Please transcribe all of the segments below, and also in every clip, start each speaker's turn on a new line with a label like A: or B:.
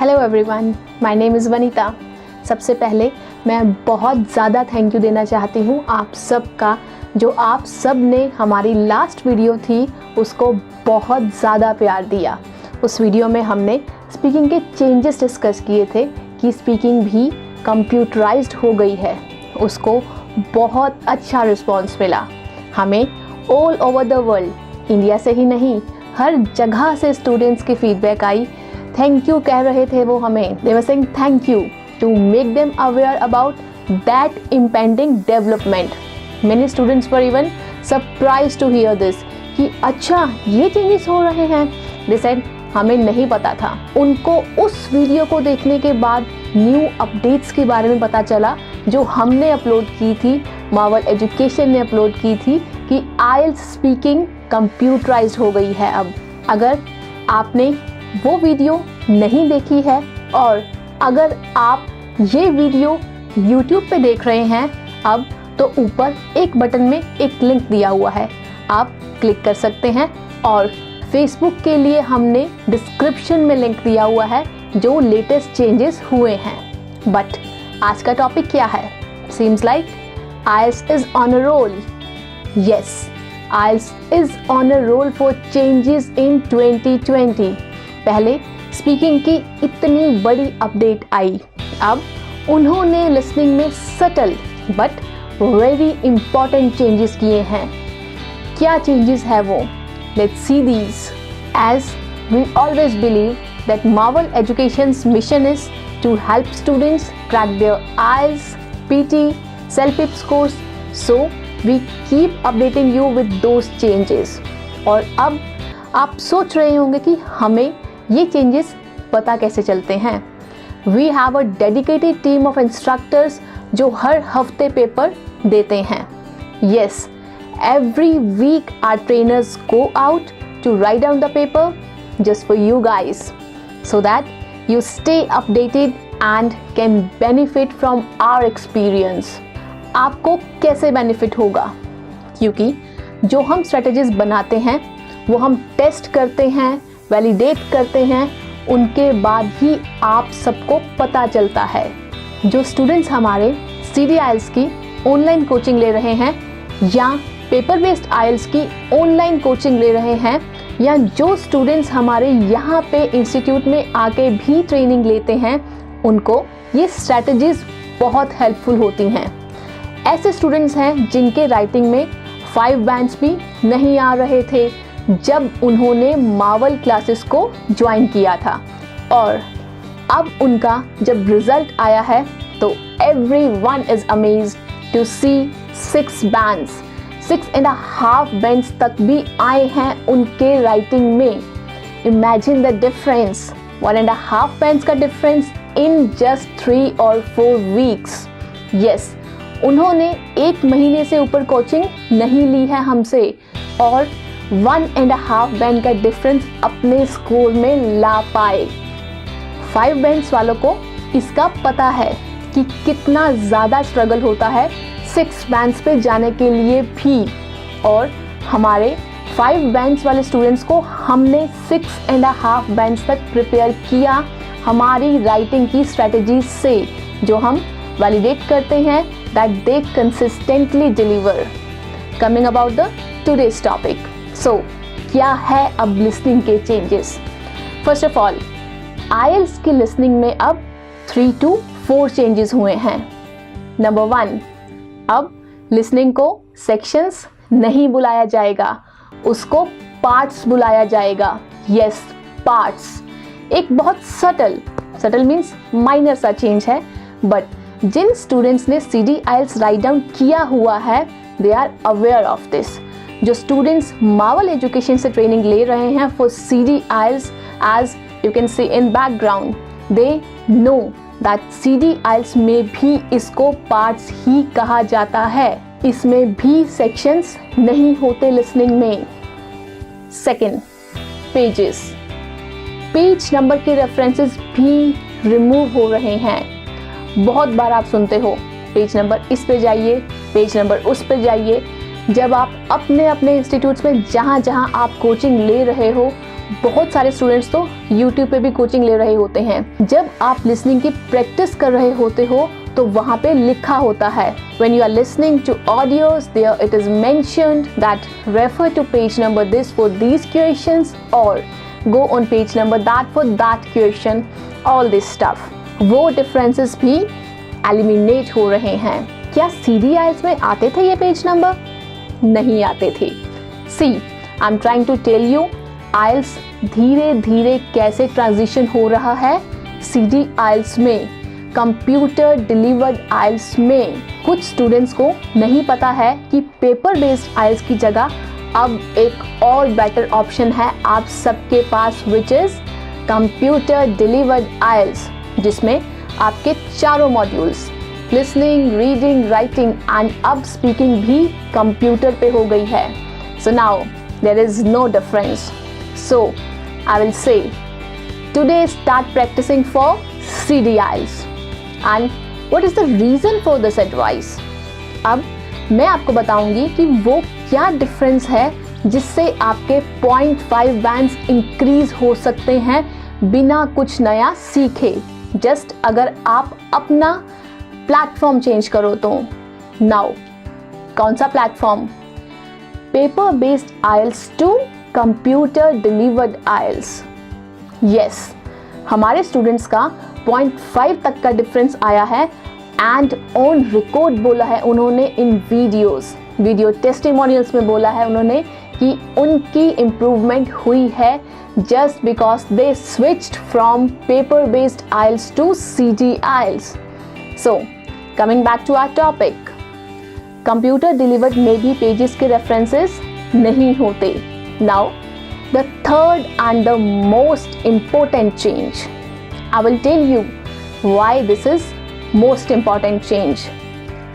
A: Hello everyone, my name is Vanita. सबसे पहले मैं बहुत ज़्यादा थैंक यू देना चाहती हूँ आप सब का, जो आप सब ने हमारी लास्ट वीडियो थी उसको बहुत ज़्यादा प्यार दिया। उस वीडियो में हमने स्पीकिंग के चेंजेस डिस्कस किए थे कि स्पीकिंग भी कंप्यूटराइज्ड हो गई है। उसको बहुत अच्छा रिस्पॉन्स मिला। हमें all over the world, India से ही नहीं हर जगह से स्टूडेंट्स की फीडबैक आई। थैंक यू कह रहे थे वो हमें। They were saying thank you to make them aware about that impending development. Many students were even surprise to hear this कि अच्छा ये चेंजेस हो रहे हैं। दे सेड हमें नहीं पता था। उनको उस वीडियो को देखने के बाद न्यू अपडेट्स के बारे में पता चला जो हमने अपलोड की थी, मार्वल एजुकेशन ने अपलोड की थी कि आइल्स स्पीकिंग कंप्यूटराइज्ड हो गई है अब। अगर आपने वो वीडियो नहीं देखी है और अगर आप ये वीडियो YouTube पे देख रहे हैं अब, तो ऊपर एक बटन में एक लिंक दिया हुआ है, आप क्लिक कर सकते हैं। और Facebook के लिए हमने डिस्क्रिप्शन में लिंक दिया हुआ है जो लेटेस्ट चेंजेस हुए हैं। बट आज का टॉपिक क्या है? Seems like IELTS is on a roll. Yes, IELTS is on a roll for changes in 2020। पहले स्पीकिंग की इतनी बड़ी अपडेट आई, अब उन्होंने लिसनिंग में subtle but very important changes किए हैं। क्या चेंजेस है वो? Let's see these. As we always believe that Marvel Education's mission is to help students crack their IELTS, PT, self-pip scores. So we keep updating you with those changes. और अब आप सोच रहे होंगे कि हमें ये changes पता कैसे चलते हैं। We have a dedicated team of instructors जो हर हफ्ते पेपर देते हैं। Yes, every week our trainers go out to write down the paper just for you guys, so that you stay updated and can benefit from our experience. आपको कैसे benefit होगा? क्योंकि जो हम strategies बनाते हैं वो हम टेस्ट करते हैं, वैलिडेट करते हैं, उनके बाद ही आप सबको पता चलता है। जो स्टूडेंट्स हमारे CD IELTS की ऑनलाइन कोचिंग ले रहे हैं या पेपर बेस्ड IELTS की ऑनलाइन कोचिंग ले रहे हैं, या जो स्टूडेंट्स हमारे यहाँ पे इंस्टीट्यूट में आके भी ट्रेनिंग लेते हैं, उनको ये स्ट्रैटेजीज बहुत हेल्पफुल होती हैं। ऐसे स्टूडेंट्स हैं जिनके राइटिंग में 5 बैंड्स भी नहीं आ रहे थे जब उन्होंने मार्वल क्लासेस को ज्वाइन किया था, और अब उनका जब रिजल्ट आया है तो everyone is amazed to see 6 bands, 6.5 bands तक भी आए हैं उनके राइटिंग में। इमेजिन द डिफरेंस, 1.5 बैंड्स का डिफरेंस इन जस्ट 3 और 4 वीक्स। यस, उन्होंने 1 महीने से ऊपर कोचिंग नहीं ली है हमसे और 1.5 बैंड का डिफरेंस अपने स्कोर में ला पाए। 5 बैंड्स वालों को इसका पता है कि कितना ज़्यादा स्ट्रगल होता है 6 बैंड्स पे जाने के लिए भी, और हमारे 5 बैंड्स वाले स्टूडेंट्स को हमने 6.5 बैंड्स तक प्रिपेयर किया हमारी राइटिंग की स्ट्रेटजी से, जो हम वैलिडेट करते हैं that they consistently deliver. Coming about the today's topic, so क्या है अब लिसनिंग के changes? First of all, IELTS की लिसनिंग में अब 3 to 4 चेंजेस हुए हैं। नंबर 1, अब लिसनिंग को सेक्शंस नहीं बुलाया जाएगा, उसको पार्ट्स बुलाया जाएगा। Yes, parts. एक बहुत सटल मीन्स माइनर सा चेंज है, बट जिन स्टूडेंट्स ने CD IELTS राइट डाउन किया हुआ है they are aware of this. जो स्टूडेंट्स मार्वल एजुकेशन से ट्रेनिंग ले रहे हैं for CD IELTS, as you can see in background, they know that CD IELTS में भी इसको पार्ट्स ही कहा जाता है, इसमें भी सेक्शंस नहीं होते लिसनिंग में। Second, pages. पेज नंबर के रेफरेंसेस भी रिमूव हो रहे हैं। बहुत बार आप सुनते हो पेज नंबर इस पे जाइए, पेज नंबर उस पे जाइए। जब आप अपने अपने इंस्टीट्यूट्स में जहाँ जहाँ आप कोचिंग ले रहे हो बहुत सारे स्टूडेंट्स तो YouTube पे भी कोचिंग ले रहे होते हैं। जब आप लिसनिंग की प्रैक्टिस कर रहे होते हो तो वहाँ पे लिखा होता है when you are listening to audios there it is mentioned that refer to page number this for these questions or go on page number that for that question, all this stuff। वो differences भी eliminate हो रहे हैं। क्या CD IELTS में आते थे ये पेज नंबर? नहीं आते थे। See, I'm trying to tell you IELTS धीरे धीरे कैसे ट्रांजिशन हो रहा है CD IELTS में, कंप्यूटर डिलीवर्ड IELTS में। कुछ स्टूडेंट्स को नहीं पता है कि पेपर बेस्ड IELTS की जगह अब एक और बेटर ऑप्शन है आप सबके पास, which is computer delivered IELTS, जिसमें आपके चारों modules listening, reading, writing and अब स्पीकिंग भी कंप्यूटर पे हो गई है। So now there is no difference. So I will say today start practicing for CD IELTS and what is the reason for this advice? अब मैं आपको बताऊंगी कि वो क्या डिफरेंस है जिससे आपके 0.5 बैंड्स इंक्रीज हो सकते हैं बिना कुछ नया सीखे, जस्ट अगर आप अपना प्लेटफॉर्म चेंज करो तो। नाउ कौन सा platform? Paper based IELTS to computer delivered IELTS। Yes, हमारे स्टूडेंट्स का 0.5 तक का डिफरेंस आया है एंड ऑन रिकॉर्ड बोला है उन्होंने इन वीडियो टेस्टिमोनियल्स में बोला है उन्होंने कि उनकी इम्प्रूवमेंट हुई है just because they switched from paper based IELTS to CD IELTS। So coming back to our topic, computer delivered में भी पेजेस के रेफरेंसेस नहीं होते। Now the third and the most important change, I will tell you why this is most important change.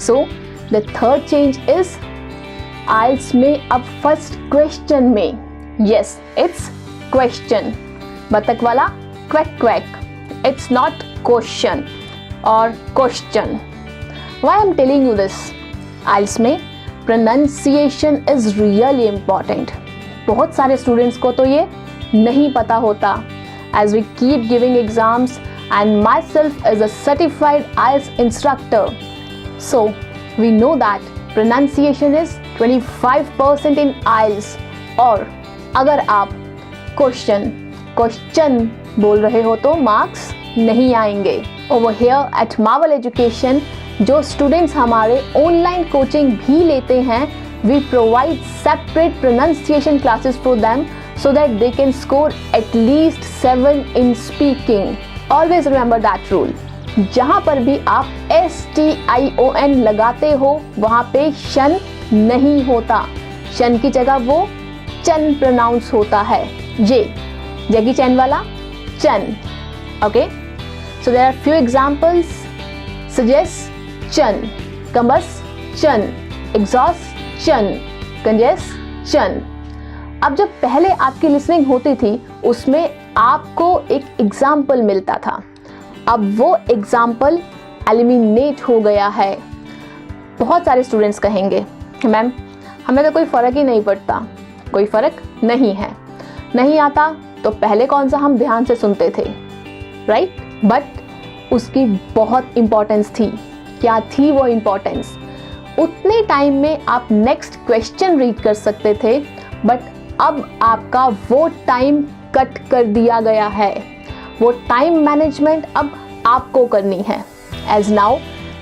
A: So the third change is IELTS में अब first question में, yes it's question, बतख वाला quack quack, it's not question or question. Why I'm telling you this? IELTS में pronunciation is really important. बहुत सारे students को तो ये नहीं पता होता। As we keep giving exams and myself as a certified IELTS instructor, so we know that pronunciation is 25% in IELTS। और अगर आप क्वेश्चन बोल रहे हो तो मार्क्स नहीं आएंगे। Over here at Marvel Education जो स्टूडेंट्स हमारे ऑनलाइन कोचिंग भी लेते हैं, we provide separate pronunciation classes for them so that they can score at least 7 in speaking. Always remember that rule. जहाँ पर भी आप STION लगाते हो वहाँ पे शन नहीं होता, शन की जगह वो चन प्रोनाउंस होता है। ये जैकी चैन वाला Chan. Okay, so there are few examples. Suggestion, कम्बस चन, एग्जॉस्ट चन, कंजेस्ट चन। अब जब पहले आपकी लिसनिंग होती थी उसमें आपको एक एग्जाम्पल मिलता था, अब वो एग्जाम्पल एलिमिनेट हो गया है। बहुत सारे स्टूडेंट्स कहेंगे मैम हमें तो कोई फ़र्क ही नहीं पड़ता। कोई फ़र्क नहीं है, नहीं आता तो पहले कौन सा हम ध्यान से सुनते थे, राइट? बट उसकी बहुत इम्पोर्टेंस थी। क्या थी वो इम्पोर्टेंस? उतने टाइम में आप नेक्स्ट क्वेश्चन रीड कर सकते थे, बट अब आपका वो टाइम कट कर दिया गया है। वो टाइम मैनेजमेंट अब आपको करनी है। As now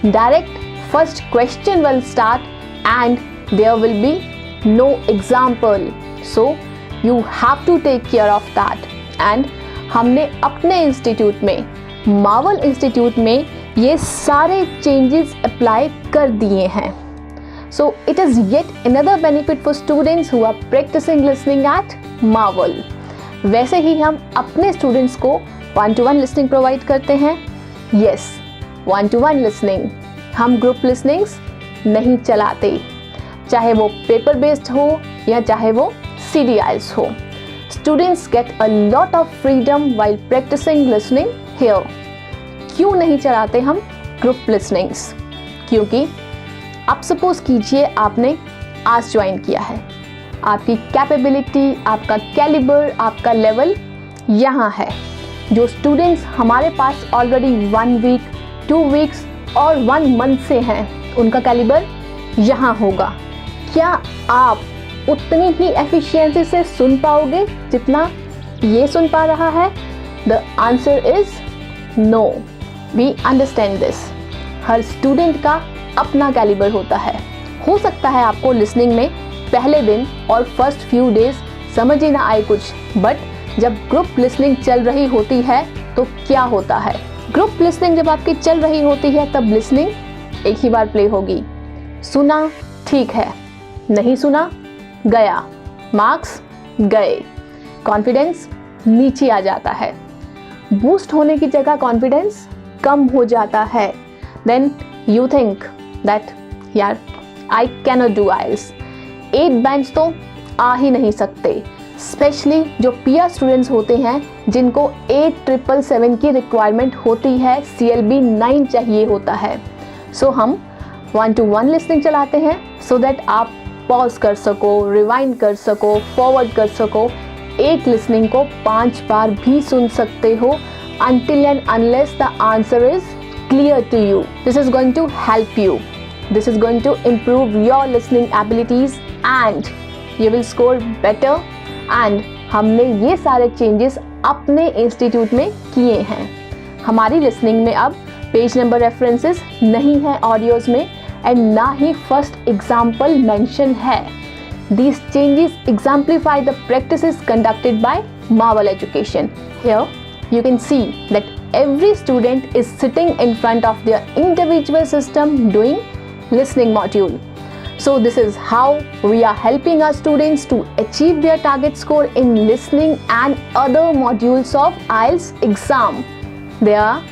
A: direct first question will start and there will be no example, so you have to take care of that. And हमने अपने इंस्टीट्यूट में, मार्वल इंस्टीट्यूट में ये सारे चेंजेस अप्लाई कर दिए हैं। So it is yet another benefit for students who are practicing listening at Marvel. वैसे ही हम अपने स्टूडेंट्स को 1-to-1 लिसनिंग प्रोवाइड करते हैं। Yes, 1-to-1 listening. हम ग्रुप लिसनिंग्स नहीं चलाते, चाहे वो पेपर बेस्ड हो या चाहे वो CD IELTS हो। Students get a lot of freedom while practicing listening here. क्यों नहीं चलाते हम ग्रुप लिसनिंग्स? क्योंकि अब सपोज कीजिए आपने आज ज्वाइन किया है, आपकी कैपेबिलिटी, आपका कैलिबर, आपका लेवल यहाँ है। जो स्टूडेंट्स हमारे पास ऑलरेडी 1 वीक, 2 वीक्स और 1 मंथ से हैं, उनका कैलिबर यहाँ होगा। क्या आप उतनी ही एफिशिएंसी से सुन पाओगे जितना ये सुन पा रहा है? The answer is no. We understand this. हर स्टूडेंट का अपना कैलिबर होता है। हो सकता है आपको लिसनिंग में पहले दिन और फर्स्ट फ्यू डेज समझ ही ना आए कुछ, बट जब ग्रुप लिसनिंग चल रही होती है तो क्या होता है? ग्रुप लिसनिंग जब आपकी चल रही होती है तब लिसनिंग एक ही बार प्ले होगी। सुना ठीक है, नहीं सुना गया, मार्क्स गए, कॉन्फिडेंस नीचे आ जाता है। बूस्ट होने की जगह कॉन्फिडेंस कम हो जाता है। देन यू थिंक दैट यार I cannot do IELTS, 8 bands तो आ ही नहीं सकते। स्पेशली जो पीआर स्टूडेंट्स होते हैं जिनको 8777 की रिक्वायरमेंट होती है, CLB 9 चाहिए होता है। सो हम 1-to-1 लिसनिंग चलाते हैं सो दैट आप पॉज कर सको, रिवाइंड कर सको, फॉरवर्ड कर सको। एक लिसनिंग को 5 बार भी सुन सकते हो until and unless the answer is clear to you. This is going to help you. This is going to improve your listening abilities and you will score better. And हमने ये सारे चेंजेस अपने institute में किए हैं। हमारी listening में अब पेज नंबर रेफरेंसेस नहीं है ऑडियोज में एंड ना ही फर्स्ट एग्जाम्पल मेंशन है। These changes exemplify the practices conducted by Marvel Education. Here you can see that every student is sitting in front of their individual system doing listening module. So this is how we are helping our students to achieve their target score in listening and other modules of IELTS exam. There are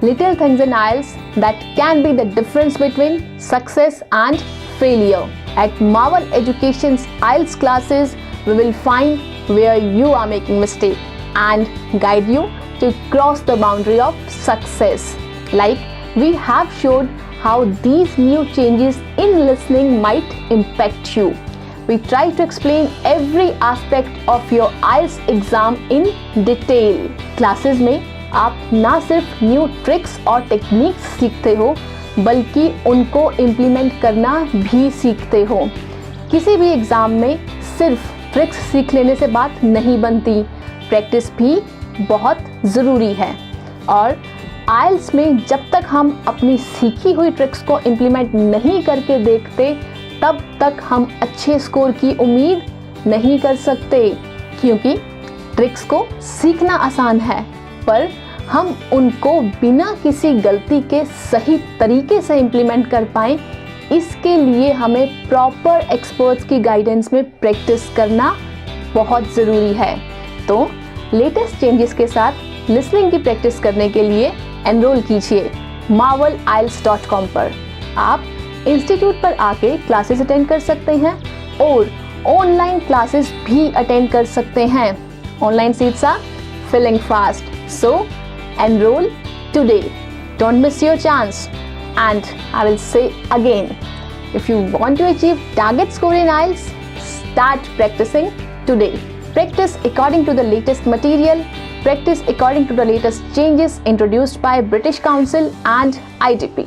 A: little things in IELTS that can be the difference between success and failure. At Marvel Education's IELTS classes, we will find where you are making mistake and guide you to cross the boundary of success. Like we have showed how these new changes in listening might impact you. We try to explain every aspect of your IELTS exam in detail. Classes में आप ना सिर्फ new tricks और techniques सीखते हो बल्कि उनको implement करना भी सीखते हो। किसी भी एग्ज़ाम में सिर्फ ट्रिक्स सीख लेने से बात नहीं बनती, प्रैक्टिस भी बहुत ज़रूरी है। और आइल्स में जब तक हम अपनी सीखी हुई ट्रिक्स को इम्प्लीमेंट नहीं करके देखते तब तक हम अच्छे स्कोर की उम्मीद नहीं कर सकते, क्योंकि ट्रिक्स को सीखना आसान है पर हम उनको बिना किसी गलती के सही तरीके से इम्प्लीमेंट कर पाएँ, इसके लिए हमें प्रॉपर एक्सपर्ट्स की गाइडेंस में प्रैक्टिस करना बहुत ज़रूरी है। तो लेटेस्ट चेंजेस के साथ लिसनिंग की प्रैक्टिस करने के लिए एनरोल कीजिए marvelielts.com पर। आप इंस्टीट्यूट पर आके क्लासेस अटेंड कर सकते हैं और ऑनलाइन क्लासेस भी अटेंड कर सकते हैं। Online seats are filling fast, so enroll today. Don't miss your chance. And I will say again, if you want to achieve target score in IELTS, start practicing today. Practice according to the latest material. Practice according to the latest changes introduced by British Council and IDP.